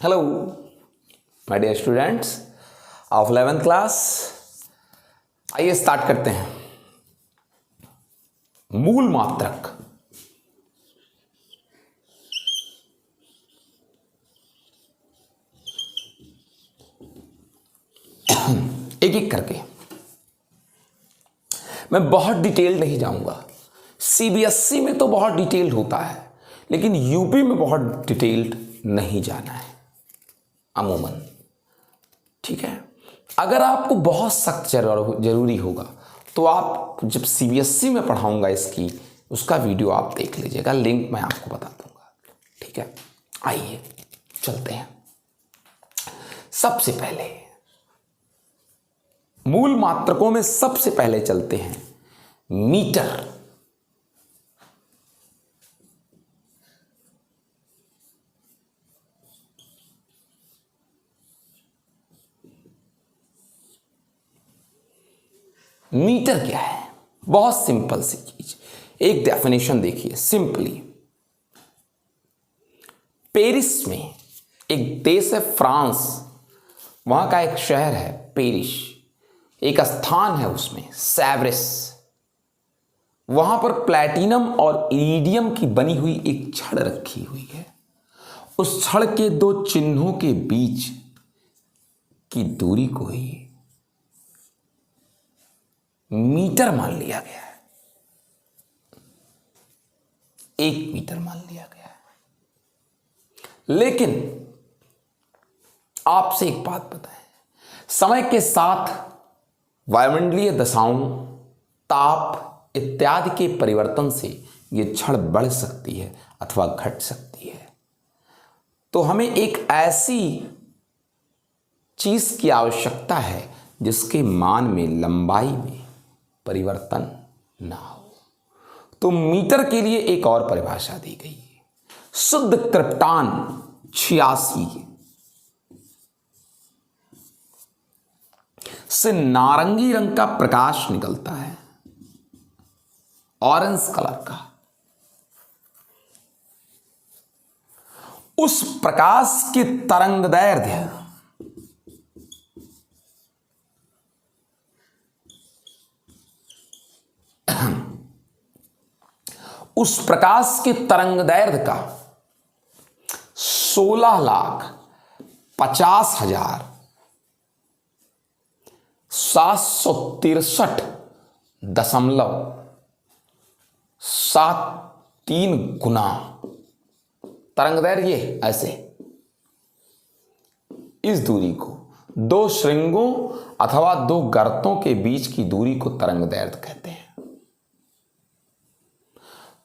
Hello my dear students of 11th class. आइए start करते हैं। मूल मात्रक। एक एक करके मैं बहुत डिटेल नहीं जाऊंगा। सीबीएसई में तो बहुत डिटेल्ड होता है, लेकिन यूपी में बहुत डिटेल्ड नहीं जाना है अमूमन। ठीक है, अगर आपको बहुत सख्त जरूरी होगा तो आप जब सीबीएसई में पढ़ाऊंगा इसकी उसका वीडियो आप देख लीजिएगा, लिंक मैं आपको बता दूंगा। ठीक है, आइए चलते हैं। सबसे पहले मूल मात्रकों में सबसे पहले चलते हैं मीटर। मीटर क्या है? बहुत सिंपल सी चीज, एक डेफिनेशन देखिए सिंपली। पेरिस में एक देश है फ्रांस, वहां का एक शहर है पेरिस, एक स्थान है उसमें सेवरेस। वहां पर प्लैटिनम और इरिडियम की बनी हुई एक छड़ रखी हुई है। उस छड़ के दो चिन्हों के बीच की दूरी को ही मीटर मान लिया गया है। 1 मीटर मान लिया गया है। लेकिन आपसे एक बात बताएं, समय के साथ वायुमंडलीय दशाओं, ताप इत्यादि के परिवर्तन से यह छड़ बढ़ सकती है अथवा घट सकती है। तो हमें एक ऐसी चीज की आवश्यकता है जिसके मान में, लंबाई में परिवर्तन ना हो। तो मीटर के लिए एक और परिभाषा दी गई है, शुद्ध क्रिप्टॉन 86 से नारंगी रंग का प्रकाश निकलता है, ऑरेंज कलर का। उस प्रकाश के तरंगदैर्ध्य उस प्रकाश के तरंगदैर्ध्य का 16,50,763.73 गुना तरंगदैर्ध्य ऐसे इस दूरी को, दो श्रृंगों अथवा दो गर्तों के बीच की दूरी को तरंगदैर्ध्य कहते हैं।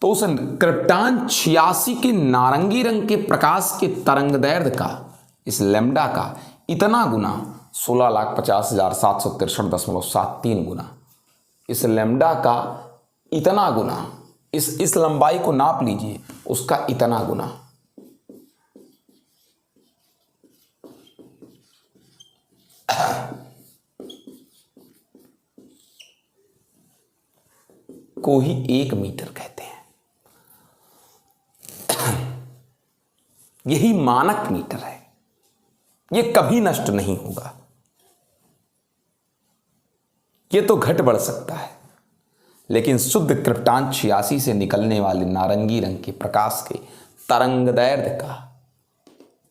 तो उस क्रिप्टॉन 86 के नारंगी रंग के प्रकाश के तरंगदैर्ध्य का, इस लैम्डा का इतना गुना 16,50,763.73 गुना, इस लैम्डा का इतना गुना, इस लंबाई को नाप लीजिए, उसका इतना गुना। को ही 1 मीटर कहते हैं। यही मानक मीटर है, यह कभी नष्ट नहीं होगा। यह तो घट बढ़ सकता है, लेकिन शुद्ध क्रिप्टॉन 86 से निकलने वाले नारंगी रंग के प्रकाश के तरंगदैर्ध्य का,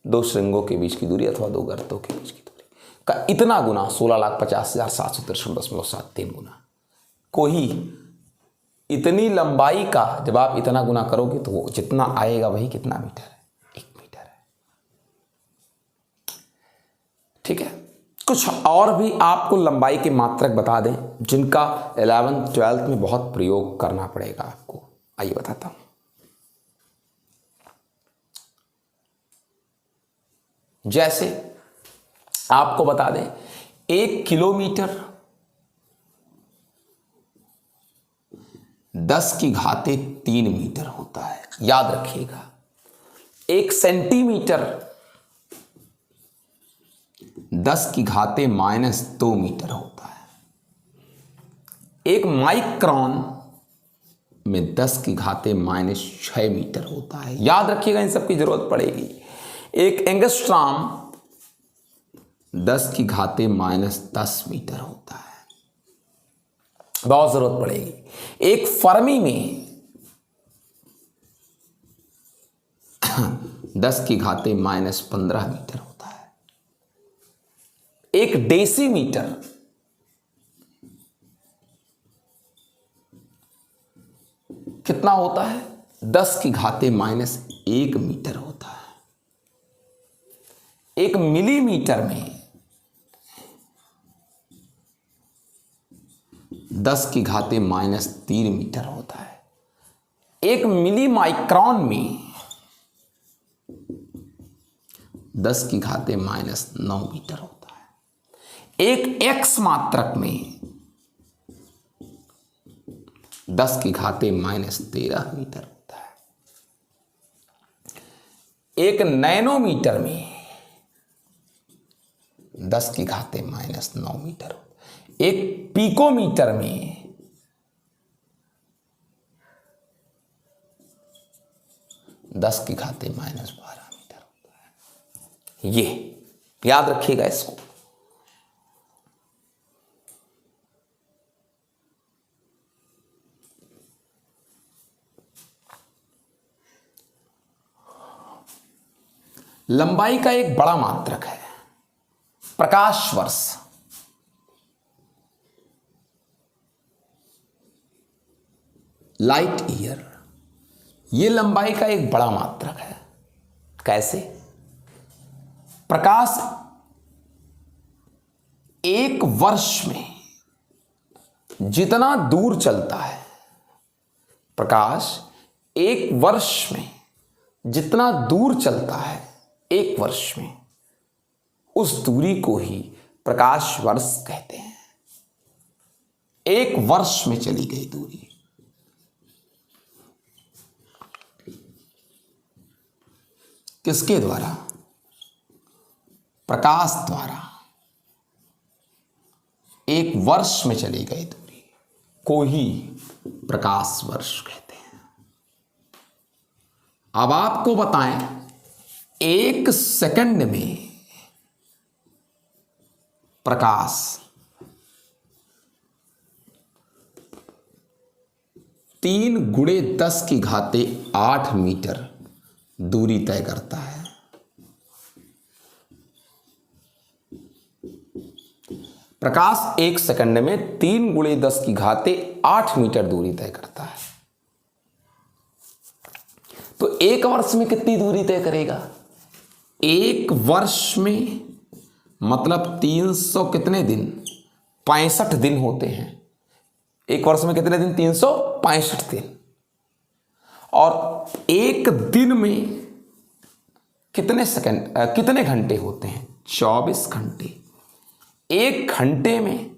दो श्रृंगों के बीच की दूरी अथवा दो गर्तों के बीच की दूरी का इतना गुना, 16,50,763.73 गुना को ही, इतनी लंबाई का जब आप इतना गुना करोगे तो वो जितना आएगा वही कितना मीटर है? 1 मीटर है। ठीक है, कुछ और भी आपको लंबाई के मात्रक बता दें जिनका 11th 12th में बहुत प्रयोग करना पड़ेगा आपको। आइए बताता हूं। जैसे आपको बता दें 1 किलोमीटर 10⁻³ मीटर होता है, याद रखिएगा। 1 सेंटीमीटर 10⁻² मीटर होता है। 1 माइक्रोन में 10⁻⁶ मीटर होता है। याद रखिएगा, इन सब की जरूरत पड़ेगी। एक एंगस्ट्रॉम 10⁻⁻10 मीटर होता है। बहुत जरूरत पड़ेगी। एक फर्मी में 10⁻⁻15 मीटर होता है। एक डेसीमीटर कितना होता है? 10⁻⁻1 मीटर होता है। एक मिलीमीटर में 10⁻³ मीटर होता है। एक मिली माइक्रोन में 10⁻⁹ मीटर होता है। एक एक्स मात्रक में 10⁻13 मीटर होता है। एक नैनोमीटर में 10⁻⁹ मीटर होता है। एक पिकोमीटर में 10⁻12 मीटर होता है। ये याद रखिएगा इसको। लंबाई का एक बड़ा मात्रक है प्रकाश वर्ष। लाइट ईयर, ये लंबाई का एक बड़ा मात्रक है। कैसे? प्रकाश एक वर्ष में जितना दूर चलता है, प्रकाश एक वर्ष में जितना दूर चलता है एक वर्ष में, उस दूरी को ही प्रकाश वर्ष कहते हैं। एक वर्ष में चली गई दूरी। किसके द्वारा? प्रकाश द्वारा एक वर्ष में चली गई दूरी को ही प्रकाश वर्ष कहते हैं। अब आपको बताएं, एक सेकंड में प्रकाश 3×10⁸ मीटर दूरी तय करता है। प्रकाश एक सेकंड में 3×10⁸ मीटर दूरी तय करता है। तो एक वर्ष में कितनी दूरी तय करेगा? एक वर्ष में मतलब 300 कितने दिन? 65 दिन होते हैं। एक वर्ष में कितने दिन? 365 दिन। और एक दिन में कितने सेकंड, कितने घंटे होते हैं? 24 घंटे। एक घंटे में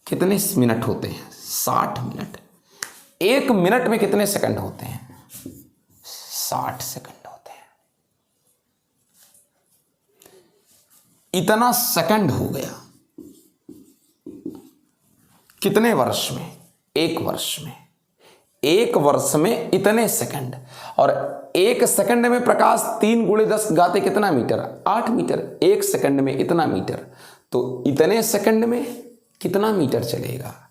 कितने मिनट होते हैं? 60 मिनट। एक मिनट में कितने सेकंड होते हैं? 60 सेकंड होते हैं। इतना सेकंड हो गया कितने वर्ष में? एक वर्ष में। एक वर्ष में इतने सेकंड। और एक सेकंड में प्रकाश 3×10 कितना मीटर? 8 मीटर। एक सेकंड में इतना मीटर, तो इतने सेकंड में कितना मीटर चलेगा?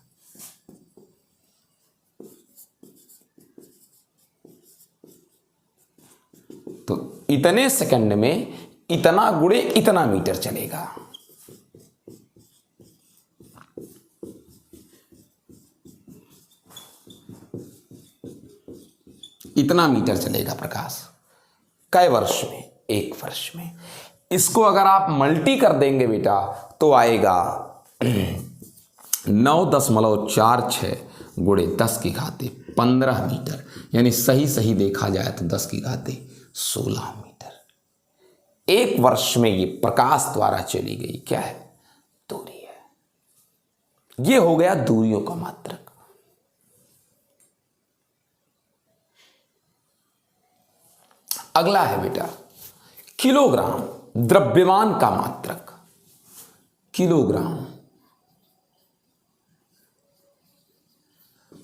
तो इतने सेकंड में इतना गुणे इतना मीटर चलेगा। इतना मीटर चलेगा प्रकाश। कई वर्ष में? एक वर्ष में। इसको अगर आप मल्टी कर देंगे बेटा तो आएगा 9.46 × 10⁻15 मीटर। यानी सही सही देखा जाए तो 10⁻16 मीटर। एक वर्ष में ये प्रकाश द्वारा चली गई क्या है? दूरी है। ये हो गया दूरियों का मात्रक। अगला है बेटा किलोग्राम, द्रव्यमान का मात्रक। किलोग्राम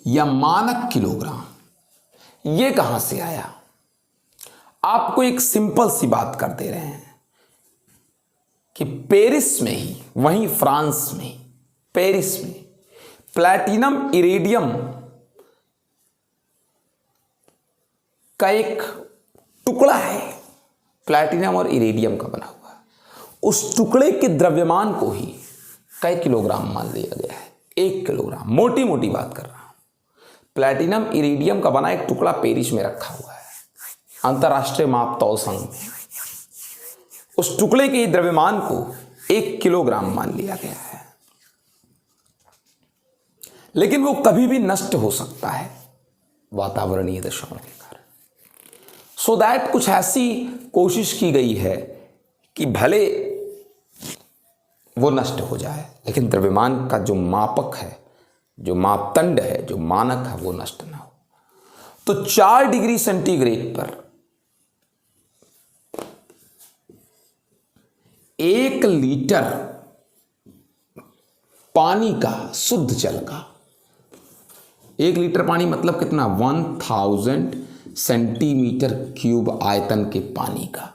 या मानक किलोग्राम, ये कहां से आया? आपको एक सिंपल सी बात कर दे रहे हैं कि पेरिस में ही, वहीं फ्रांस में, पेरिस में प्लैटिनम इरेडियम का एक टुकड़ा है, प्लैटिनम और इरेडियम का बना हुआ। उस टुकड़े के द्रव्यमान को ही कई किलोग्राम मान लिया गया है, 1 किलोग्राम। मोटी मोटी बात कर रहा हूं। प्लैटिनम इरेडियम का बना एक टुकड़ा पेरिस में रखा हुआ है, अंतर्राष्ट्रीय माप तौल संघ में। उस टुकड़े के द्रव्यमान को 1 किलोग्राम मान लिया गया है, लेकिन वो कभी भी नष्ट हो सकता है वातावरणीय दशाओं के कारण। सो दैट कुछ ऐसी कोशिश की गई है कि भले वो नष्ट हो जाए, लेकिन द्रव्यमान का जो मापक है, जो मापदंड है, जो मानक है, वो नष्ट ना हो। तो 4 डिग्री सेंटीग्रेड पर 1 लीटर पानी का, शुद्ध जल का, 1 लीटर पानी मतलब कितना, 1000 सेंटीमीटर क्यूब आयतन के पानी का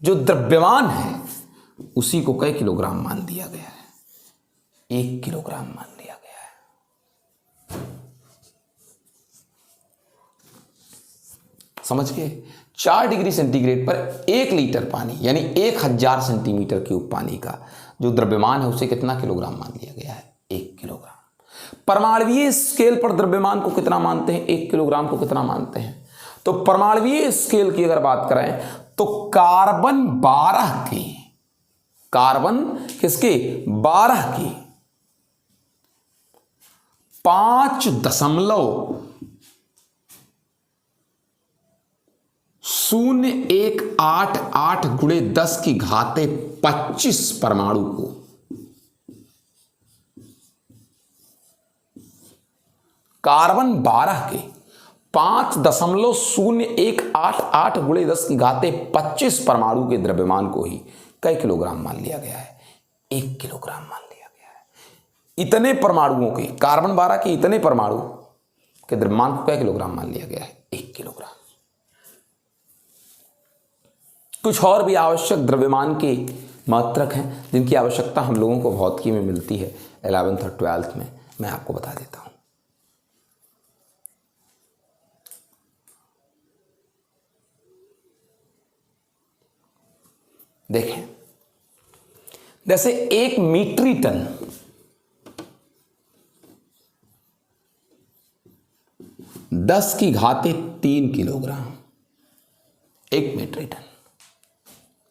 जो द्रव्यमान है, उसी को कई किलोग्राम मान दिया गया है, 1 किलोग्राम मान लिया गया है। समझ गए? 4 डिग्री सेंटीग्रेड पर 1 लीटर पानी यानी 1000 सेंटीमीटर क्यूब पानी का जो द्रव्यमान है, उसे कितना किलोग्राम मान लिया गया है, 1 किलोग्राम। परमाणुवीय स्केल पर द्रव्यमान को कितना मानते हैं, 1 किलोग्राम को कितना मानते हैं? तो परमाणुवीय स्केल की अगर बात करें तो कार्बन 12 के, कार्बन किसके, 12 के 5.0188 गुणे 10 की घाते 25 परमाणु को कार्बन 12 के 5.0188 गुणे 10 की घाते 25 परमाणु के द्रव्यमान को ही कई किलोग्राम मान लिया गया है, 1 किलोग्राम मान लिया गया है। इतने परमाणुओं के, कार्बन 12 के इतने परमाणु के द्रव्यमान को कई किलोग्राम मान लिया गया है, 1 किलोग्राम। कुछ और भी आवश्यक द्रव्यमान के मात्रक हैं जिनकी आवश्यकता हम लोगों को भौतिकी में मिलती है 11th और 12th में, मैं आपको बता देता हूं। देखें, जैसे 1 मीट्रिक टन 10 की घाते 3 किलोग्राम, 1 मीट्रिक टन,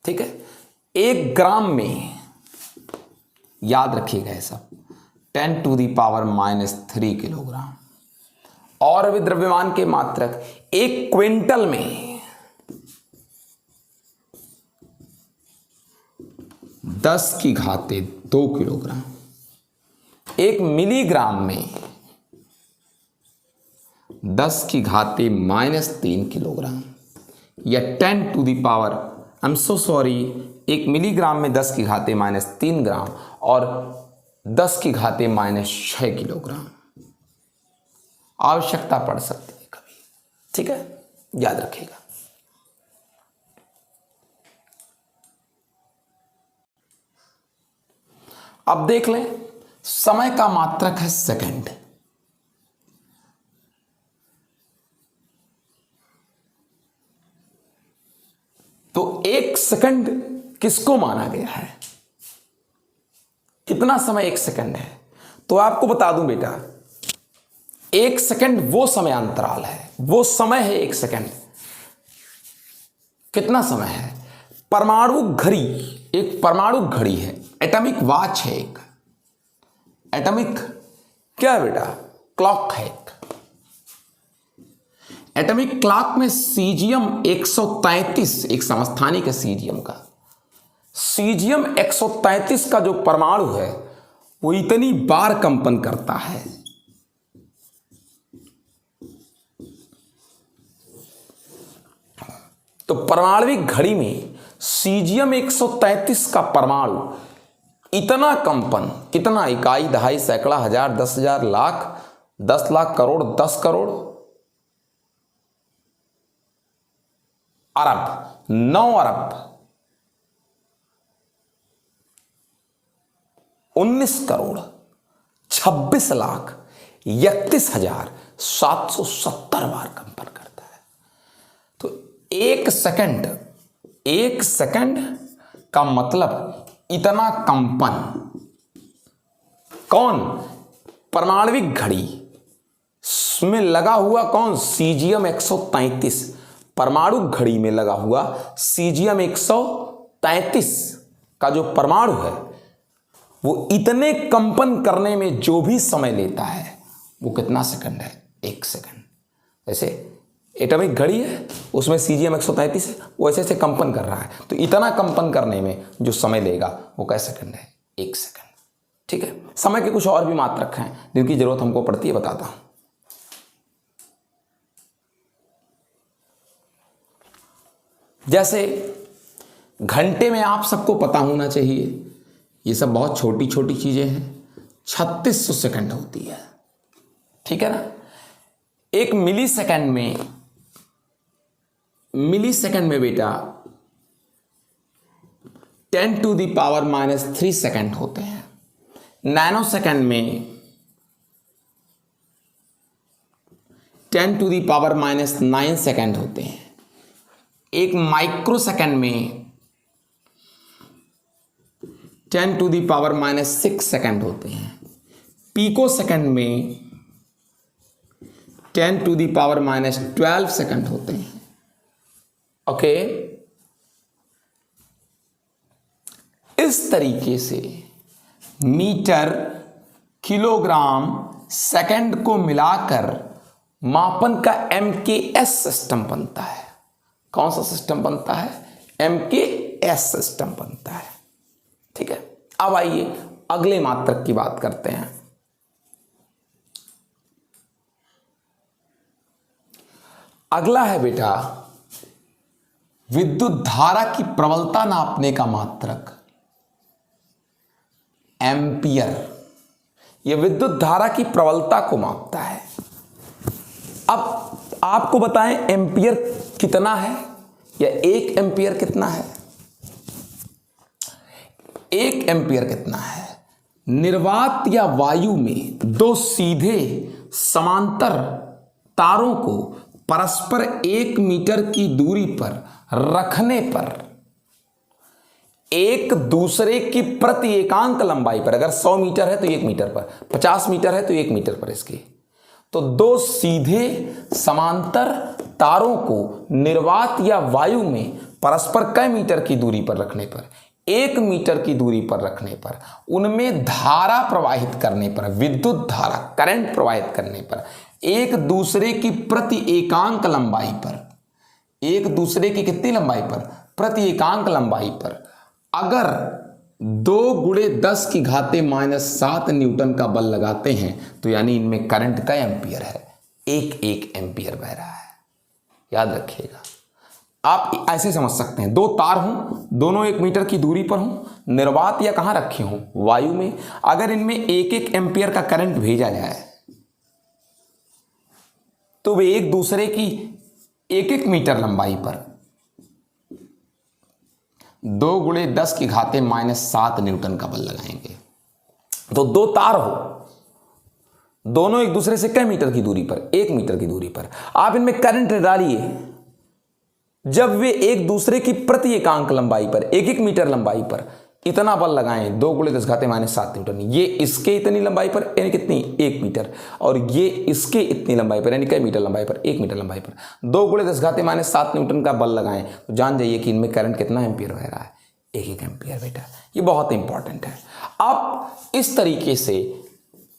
ठीक है। 1 ग्राम में, याद रखिएगा ये सब, 10⁻³ किलोग्राम। और भी द्रव्यमान के मात्रक, 1 क्विंटल में 10 की घाते 2 किलोग्राम, 1 मिलीग्राम में 10 की घाते -3 किलोग्राम, या 1 मिलीग्राम में 10 की घाते -3 ग्राम और 10 की घाते -6 किलोग्राम। आवश्यकता पड़ सकती है कभी, ठीक है, याद रखिएगा। अब देख लें, समय का मात्रक है सेकंड। तो 1 सेकंड किसको माना गया है, कितना समय 1 सेकंड है? तो आपको बता दूं बेटा, 1 सेकंड वो समय अंतराल है, वो समय है 1 सेकंड। कितना समय है? परमाणु घड़ी, एक परमाणु घड़ी है, एटॉमिक वॉच है, एक एटॉमिक क्या है बेटा, क्लॉक है। एटॉमिक क्लॉक में सीजियम 133, एक समस्थानिक है सीजियम का, सीजियम 133 का जो परमाणु है वो इतनी बार कंपन करता है, तो परमाणविक घड़ी में सीजियम 133 का परमाणु इतना कंपन, कितना, इकाई, दहाई, सैकड़ा, हजार, 10,000, लाख, 10 लाख, करोड़, 10 करोड़, अरब, 9 अरब 19 करोड़ 26 लाख 31,770 बार कंपन करता है। तो एक सेकंड का मतलब इतना कंपन कौन, परमाणविक घड़ी में लगा हुआ कौन, सीजियम 133, परमाणु घड़ी में लगा हुआ सीजियम 133 का जो परमाणु है वो इतने कंपन करने में जो भी समय लेता है वो कितना सेकंड है, 1 सेकंड। जैसे एटॉमिक घड़ी है उसमें सीजियम 133 है, वो ऐसे ऐसे कंपन कर रहा है, तो इतना कंपन करने में जो समय लेगा वो कै सेकंड है, 1 सेकंड। ठीक है, समय के कुछ और भी मात्रक हैं जिनकी जरूरत हमको पड़ती है, बताता हूं। जैसे घंटे में आप सबको पता होना चाहिए, ये सब बहुत छोटी छोटी चीजें हैं, 3600 सेकंड होती है। ठीक है ना। एक मिली सेकंड में बेटा 10⁻³ सेकंड होते हैं। नैनो सेकंड में 10⁻⁹ सेकंड होते हैं। एक माइक्रो सेकंड में 10⁻⁻6 सेकंड होते हैं। पीको सेकंड में 10⁻12 सेकंड होते हैं। ओके, इस तरीके से मीटर, किलोग्राम, सेकंड को मिलाकर मापन का MKS सिस्टम बनता है। कौन सा सिस्टम बनता है, MKS सिस्टम बनता है। ठीक है, अब आइए अगले मात्रक की बात करते हैं। अगला है बेटा विद्युत धारा की प्रबलता नापने का मात्रक एम्पियर। यह विद्युत धारा की प्रबलता को मापता है। अब आपको बताएं एम्पियर कितना है या 1 एम्पियर कितना है। 1 एम्पियर कितना है, निर्वात या वायु में 2 सीधे समांतर तारों को परस्पर 1 मीटर की दूरी पर रखने पर एक दूसरे की प्रति एकांक लंबाई पर, अगर 100 मीटर है तो 1 मीटर पर, 50 मीटर है तो 1 मीटर पर, इसकी तो 2 सीधे समांतर तारों को निर्वात या वायु में परस्पर कई मीटर की दूरी पर रखने पर, 1 मीटर की दूरी पर रखने पर, उनमें धारा प्रवाहित करने पर, विद्युत धारा करंट प्रवाहित करने पर, एक दूसरे की प्रति एकांक लंबाई पर, एक दूसरे की कितनी लंबाई पर, प्रति एकांक लंबाई पर अगर 2×10⁻⁷ न्यूटन का बल लगाते हैं तो यानी इनमें करंट का एम्पियर है, 1 एम्पियर बह रहा है। याद रखिएगा, आप ऐसे समझ सकते हैं, 2 तार हों, दोनों 1 मीटर की दूरी पर हों, निर्वात या कहां रखे हों, वायु में, अगर इनमें 1 एम्पियर का करंट भेजा जाए तो वे एक दूसरे की 1 मीटर लंबाई पर 2×10⁻⁷ न्यूटन का बल लगाएंगे। तो 2 तार हो, दोनों एक दूसरे से कई मीटर की दूरी पर, 1 मीटर की दूरी पर, आप इनमें करंट डालिए, जब वे एक दूसरे की प्रति एकांक लंबाई पर, 1 मीटर लंबाई पर इतना बल लगाएं, 2×10⁻⁷ न्यूटन, ये इसके इतनी लंबाई पर यानी कितनी, 1 मीटर, और ये इसके इतनी लंबाई पर यानी कई मीटर लंबाई पर, 1 मीटर लंबाई पर 2×10⁻⁷ न्यूटन का बल लगाएं तो जान जाइए कि इनमें करंट कितना एम्पियर बह रहा है, 1 एम्पियर बेटा। ये बहुत इंपॉर्टेंट है। अब इस तरीके से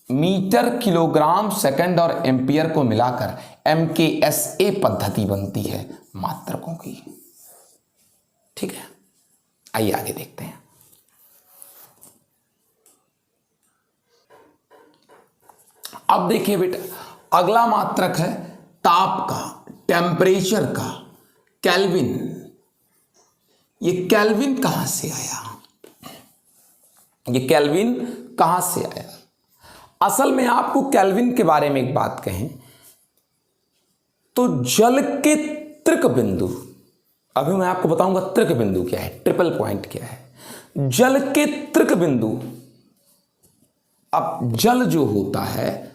मीटर, किलोग्राम, सेकंड और एम्पियर को मिलाकर MKSA पद्धति बनती है मात्रकों की। ठीक है, आइए आगे देखते हैं। अब देखिए बेटा, अगला मात्रक है ताप का, टेम्परेचर का, केल्विन। ये केल्विन कहां से आया, ये केल्विन कहां से आया। असल में आपको केल्विन के बारे में एक बात कहें तो जल के त्रिक बिंदु, अभी मैं आपको बताऊंगा तृक बिंदु क्या है, ट्रिपल पॉइंट क्या है। जल के तृक बिंदु, अब जल जो होता है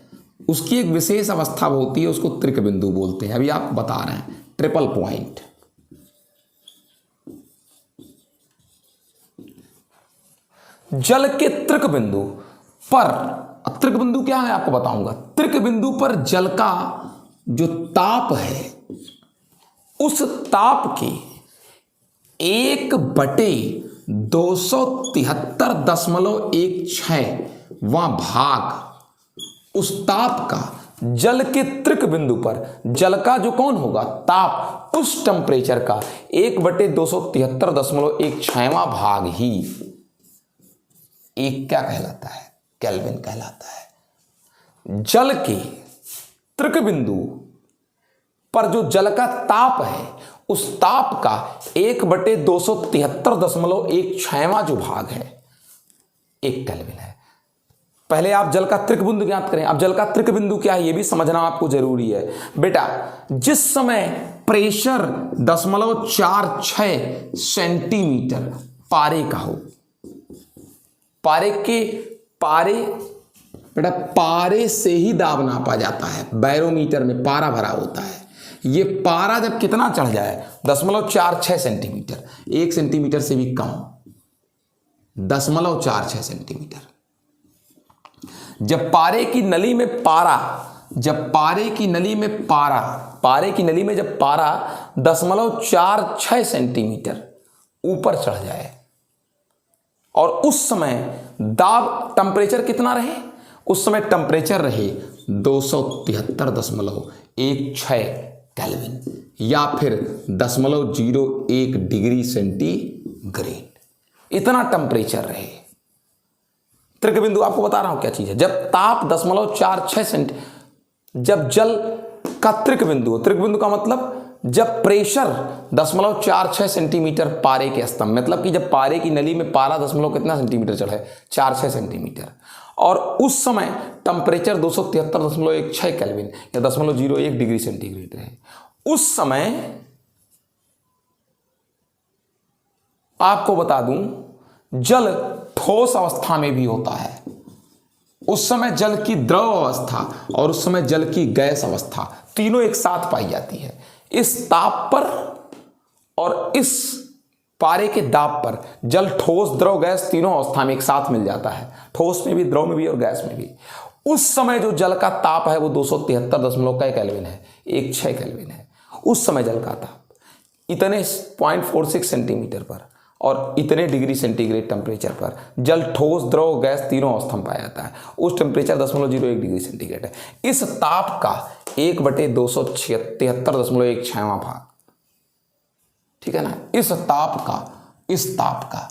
उसकी एक विशेष अवस्था होती है, उसको तृक बिंदु बोलते हैं। अभी आप बता रहे हैं ट्रिपल पॉइंट। जल के तृक बिंदु पर, तृक बिंदु क्या है आपको बताऊंगा। तृक बिंदु पर जल का जो ताप है, उस ताप के 1/273.16वां भाग उस ताप का जल के तृक बिंदु पर, जल का जो कौन होगा ताप, उस टेम्परेचर का 1/273.16वां भाग ही एक क्या कहलाता है, केल्विन कहलाता है। जल के तृक बिंदु पर जो जल का ताप है, उस ताप का 1/273.16वां जो भाग है, एक केल्विन है। पहले आप जल का तृक बिंदु ज्ञात करें। अब जल का तृक बिंदु क्या है, यह भी समझना आपको जरूरी है बेटा। जिस समय प्रेशर 0.46 सेंटीमीटर पारे का हो, पारे के पारे बेटा, पारे से ही दाब नापा जाता है। बैरोमीटर में पारा भरा होता है। ये पारा जब कितना चढ़ जाए, 0.46 सेंटीमीटर, 1 सेंटीमीटर से भी कम, 0.46 सेंटीमीटर। जब पारे की नली में पारा, जब पारे की नली में पारा, पारे की नली में जब पारा 0.46 सेंटीमीटर ऊपर चढ़ जाए और उस समय दाब टेम्परेचर कितना रहे, उस समय टेम्परेचर रहे 273.16 केल्विन या फिर 0.01 डिग्री सेंटीग्रेड, इतना टेम्परेचर रहे। तृक बिंदु आपको बता रहा हूं क्या चीज है। जब ताप 0.46 सेंटी, जब जल का तृक बिंदु, तृक बिंदु का मतलब जब प्रेशर 0.46 सेंटीमीटर पारे के स्तंभ, मतलब कि जब पारे की नली में पारा कितना सेंटीमीटर चढ़े, 46 सेंटीमीटर, और उस समय टेम्परेचर 273.16 केल्विन या 0.01 डिग्री सेंटीग्रेड रहे। उस समय आपको बता दूं जल ठोस अवस्था में भी होता है। उस समय जल की द्रव अवस्था और उस समय जल की गैस अवस्था तीनों एक साथ पाई जाती है। इस ताप पर और इस पारे के दाब पर जल ठोस द्रव गैस तीनों अवस्था में एक साथ मिल जाता है, ठोस में भी, द्रव में भी और गैस में भी। उस समय जो जल का ताप है वो 273 केल्विन है, 16 केल्विन है। उस समय जल का ताप इतने 0.46 सेंटीमीटर पर और इतने डिग्री सेंटीग्रेड टेम्परेचर पर जल ठोस द्रव गैस तीनों अवस्था में पाया जाता है। उस टेम्परेचर 0.01 डिग्री सेंटीग्रेड है। इस ताप का 1/273.16वां भाग, ठीक है ना, इस ताप का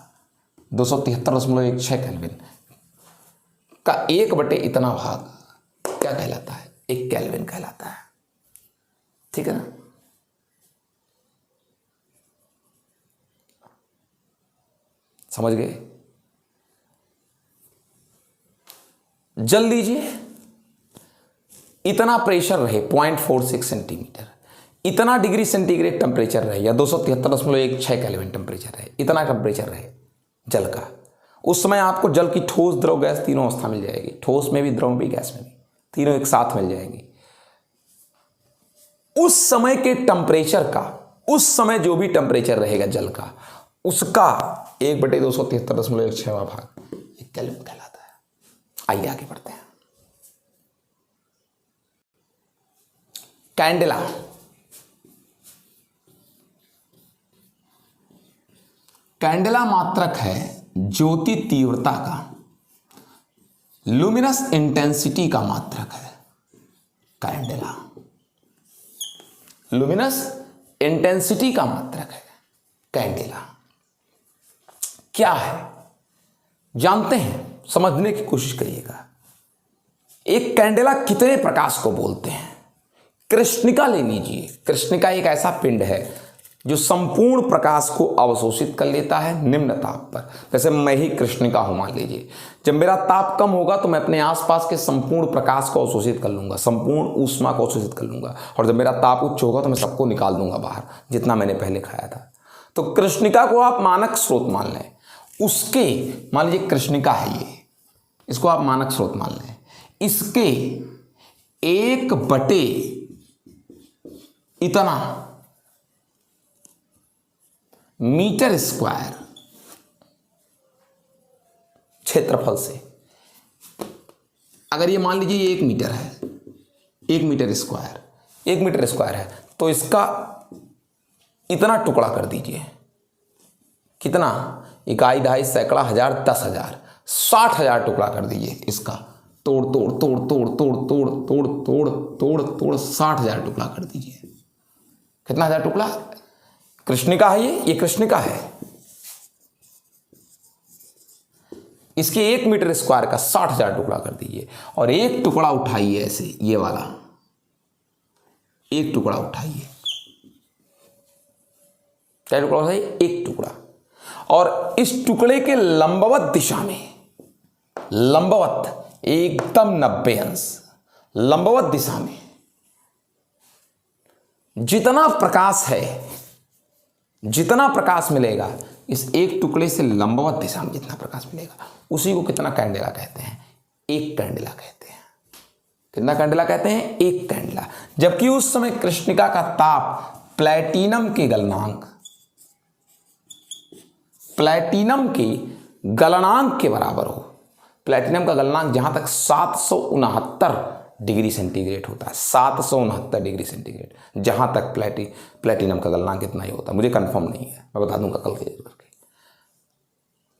273.16 केल्विन का 1/, इतना भाग क्या कहलाता है, एक केल्विन कहलाता है। ठीक है ना। समझ गए। जल लीजिए, इतना प्रेशर रहे 0.46 सेंटीमीटर, इतना डिग्री सेंटीग्रेड टेम्परेचर रहे या 273.16 केल्विन टेम्परेचर रहे, इतना टेम्परेचर रहे जल का। उस समय आपको जल की ठोस द्रव गैस तीनों अवस्था मिल जाएगी, ठोस में भी, द्रव में भी, गैस में भी, तीनों एक साथ मिल जाएंगी। उस समय के टेम्परेचर का, उस समय जो भी टेम्परेचर रहेगा जल का, उसका 1/273.16वां भाग एक केल्विन कहलाता है। आइए आगे बढ़ते हैं। कैंडेला, कैंडेला मात्रक है ज्योति तीव्रता का, लुमिनस इंटेंसिटी का मात्रक है कैंडेला, लुमिनस इंटेंसिटी का मात्रक है कैंडेला। क्या है जानते हैं, समझने की कोशिश करिएगा। एक कैंडेला कितने प्रकाश को बोलते हैं। कृष्णिका ले लीजिए। कृष्णिका एक ऐसा पिंड है जो संपूर्ण प्रकाश को अवशोषित कर लेता है निम्न ताप पर। जैसे मैं ही कृष्णिका हूं, मान लीजिए। जब मेरा ताप कम होगा तो मैं अपने आसपास के संपूर्ण प्रकाश को अवशोषित कर लूंगा, संपूर्ण ऊष्मा को अवशोषित कर लूंगा, और जब मेरा ताप उच्च होगा तो मैं सबको निकाल दूंगा बाहर, जितना मैंने पहले खाया था। तो कृष्णिका को आप मानक स्रोत मान लें, उसके मान लीजिए कृष्णिका है ये, इसको आप मानक स्रोत मान लें, इसके 1/, इतना मीटर स्क्वायर क्षेत्रफल से, अगर ये मान लीजिए ये 1 मीटर है, 1 मीटर स्क्वायर, 1 मीटर स्क्वायर है, तो इसका इतना टुकड़ा कर दीजिए। कितना? इकाई, दहाई, सैकड़ा, हजार, 10,000, 60,000 टुकड़ा कर दीजिए इसका। तोड़ तोड़ तोड़ तोड़ तोड़ तोड़ तोड़ तोड़ तोड़ तोड़ 60,000 टुकड़ा कर दीजिए। कितना हजार टुकड़ा? कृष्णिका है ये कृष्णिका है। इसके 1 मीटर स्क्वायर का 60,000 टुकड़ा कर दीजिए और एक टुकड़ा उठाइए ऐसे, ये वाला एक टुकड़ा उठाइए। क्या टुकड़ा उठाइए? एक टुकड़ा। और इस टुकड़े के लंबवत दिशा में, लंबवत एकदम 90 अंश लंबवत दिशा में जितना प्रकाश है, जितना प्रकाश मिलेगा इस एक टुकड़े से लंबवत दिशा में जितना प्रकाश मिलेगा, उसी को कितना कैंडेला कहते हैं? 1 कैंडेला कहते हैं। कितना कैंडेला कहते हैं? 1 कैंडेला। जबकि उस समय कृष्णिका का ताप प्लैटिनम के गलनांक, प्लैटिनम के गलनांक के बराबर हो। प्लैटिनम का गलनांक जहां तक 769 डिग्री सेंटीग्रेड होता है, 769 डिग्री सेंटीग्रेड, जहां तक प्लैटिनम का गलनांक इतना ही होता है। मुझे कंफर्म नहीं है, मैं बता दूंगा कल के करके।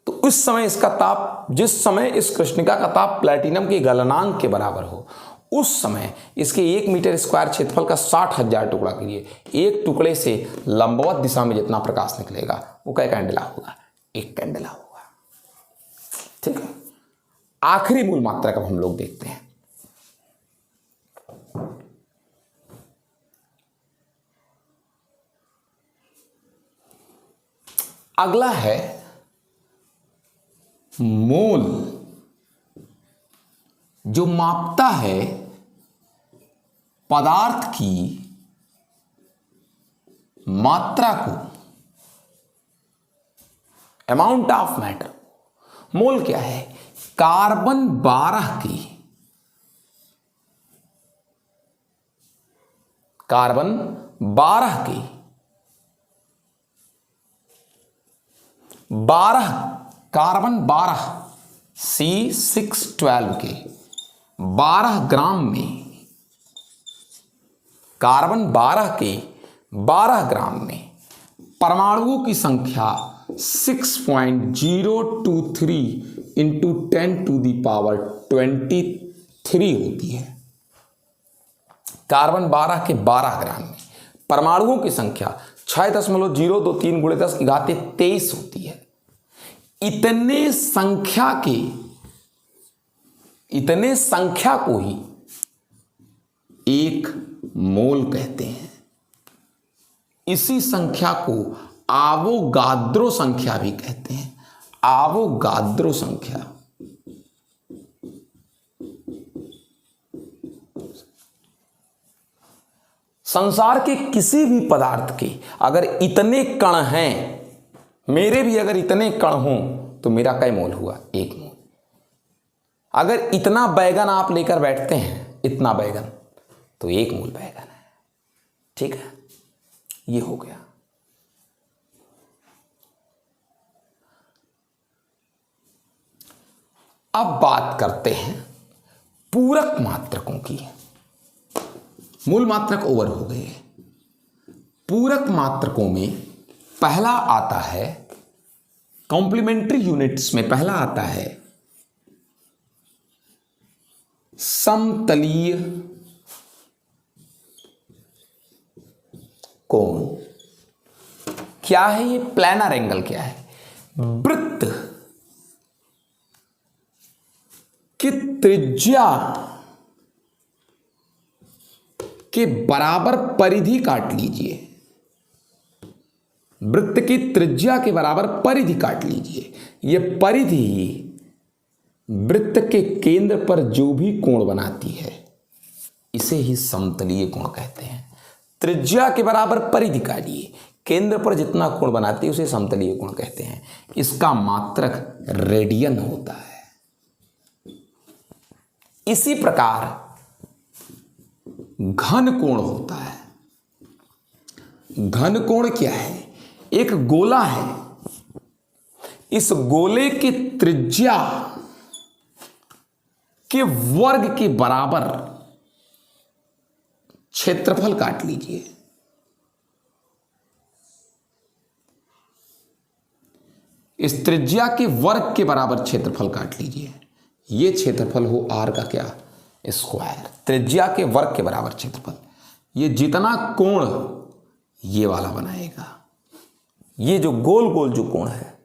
तो उस समय इसका ताप, जिस समय इस कृष्णिका का ताप प्लैटिनम के गलनांक के बराबर हो, उस समय इसके 1 मीटर स्क्वायर क्षेत्रफल का 60,000 टुकड़ा कीजिए। एक टुकड़े से लंबवत दिशा में जितना प्रकाश निकलेगा वो क्या कैंडेला होगा? 1 कैंडेला होगा। ठीक है। आखिरी मूल मात्रा का हम लोग देखते हैं। अगला है मोल, जो मापता है पदार्थ की मात्रा को, अमाउंट ऑफ मैटर। मोल क्या है? कार्बन 12 की, कार्बन 12 की 12 कार्बन 12 C612 के 12 ग्राम में, कार्बन 12 के 12 ग्राम में परमाणुओं की संख्या 6.023 इंटू 10⁻23 होती है। कार्बन 12 के 12 ग्राम में परमाणुओं की संख्या 6.023 × 10⁻23 होती है। इतने संख्या को ही एक मोल कहते हैं। इसी संख्या को आवोगाद्रो संख्या भी कहते हैं। आवोगाद्रो संख्या। संसार के किसी भी पदार्थ के अगर इतने कण हैं, मेरे भी अगर इतने कण हों तो मेरा कै मोल हुआ? 1 मोल। अगर इतना बैगन आप लेकर बैठते हैं, इतना बैगन, तो 1 मोल बैगन है। ठीक है, ये हो गया। अब बात करते हैं पूरक मात्रकों की। मूल मात्रक ओवर हो गए। पूरक मात्रकों में पहला आता है, कॉम्प्लीमेंट्री यूनिट्स में पहला आता है समतलीय कोण। क्या है ये? प्लैनर एंगल क्या है? वृत्त की त्रिज्या के बराबर परिधि काट लीजिए। वृत्त की त्रिज्या के बराबर परिधि काट लीजिए। यह परिधि वृत्त के केंद्र पर जो भी कोण बनाती है, इसे ही समतलीय कोण कहते हैं। त्रिज्या के बराबर परिधि काटिए, केंद्र पर जितना कोण बनाती है उसे समतलीय कोण कहते हैं। इसका मात्रक रेडियन होता है। इसी प्रकार घन कोण होता है। घन कोण क्या है? एक गोला है, इस गोले की त्रिज्या के वर्ग के बराबर क्षेत्रफल काट लीजिए। इस त्रिज्या के वर्ग के बराबर क्षेत्रफल काट लीजिए। यह क्षेत्रफल हो आर का क्या? स्क्वायर। त्रिज्या के वर्ग के बराबर क्षेत्रफल। ये जितना कोण ये वाला बनाएगा, ये जो गोल गोल जो कोण है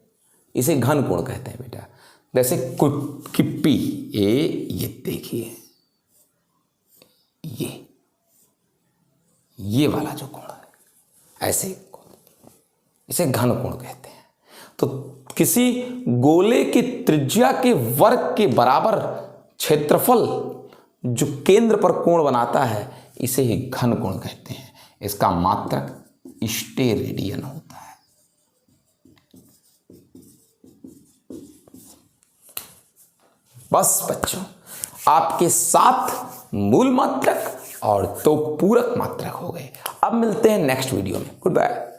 इसे घन कोण कहते हैं बेटा। जैसे किप्पी ये देखिए, ये वाला जो कोण है ऐसे इसे घन कोण कहते हैं। तो किसी गोले की त्रिज्या के वर्ग के बराबर क्षेत्रफल जो केंद्र पर कोण बनाता है इसे ही घन कोण कहते हैं। इसका मात्रक स्टेरेडियन होता है। बस बच्चों, आपके 7 मूल मात्रक और 2 पूरक मात्रक हो गए। अब मिलते हैं नेक्स्ट वीडियो में। Good bye.